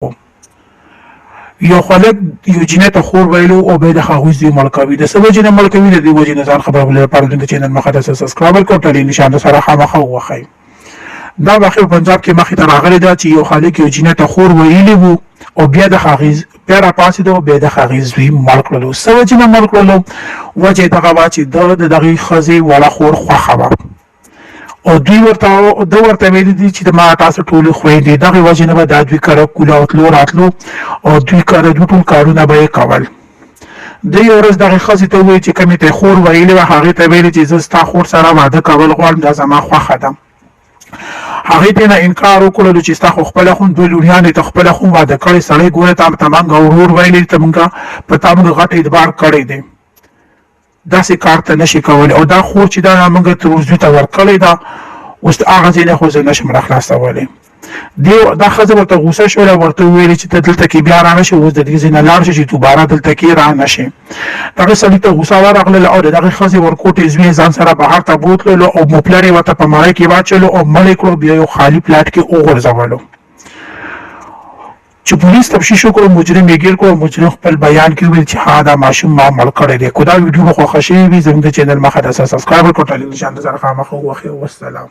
یو خلک یو جنې ته خور ویلو او به د هغوی زوی مړ کوي د څه وجې نه مړ کوي د دې وجې نه ځان خبرولو لپاره د چینل مقدس سبسکرایب کړئ ټلې نشان سره خامخا ووهئ. دا واقع پنجاب کې مخې ته راغلی ده چې یو خلک یو جنې ته خور ویلی وو او بیا د هغې بیا راپاڅېد او بیا د هغې زوی مړ کړلو. څه وجې نه مړ کړلو؟ وجه یې دغه وه چې ده د دغې ښځې وړه خور خوښه وه او ده ورته ویلي دي چې د ما تاسو ټولې خویندې دغې وجې نه به دا دوی کره کوله تلو راتلو او دوی کره دوی ټول کارونه به یې کول. ده یو ورځ دغې ښځې ته وویل چې کومې ته یې خور ویلې وه هغې ته ویلې چې زه ستا خور سره واده کول غواړم دا زما خوښه ده. هغې ته نه انکار وکړلو چې ستا خو خپله خو دوه لوڼیانې ته خپله خو واده کړی سړی ګوره ته مونږ ورور ویلې ته مونږ په تا مونږ غټ اعتبار کړی دی داسې کار ته نشي کولی او دا خور چې دا مونږ تر زوی ته ورکړې ده اوس هغه ځای نه خو زه نشم راخلاصولی. دا ښځه ورته غوسه شوله ورته وویلې چې ته دلته کې بیا را نه شې اوس د دې ځای نه لاړ شې چې دوباره دلته کې را نه شې. دغې سړي ته غوسه ورغلله او د دغې ښځې ورکوټې زوی ځان سره بهر ته بوتللو او موپلر یې ورته په مړی کې واچولو او مړ یې کړو بیا یو خالي پلاټ کې وغورځولو. چې پولیس تفتیش وکړو مجرم یې ګیر کړو مجرم خپل بیان کې وویل چې ها دا ماشوم ما مړ کړی دی. که دا ویډیو به خوښه شوې وي زموږ د چینل مقدس سبسکرایب کړئ ټلې نشان سره خامخا ووهئ. والسلام.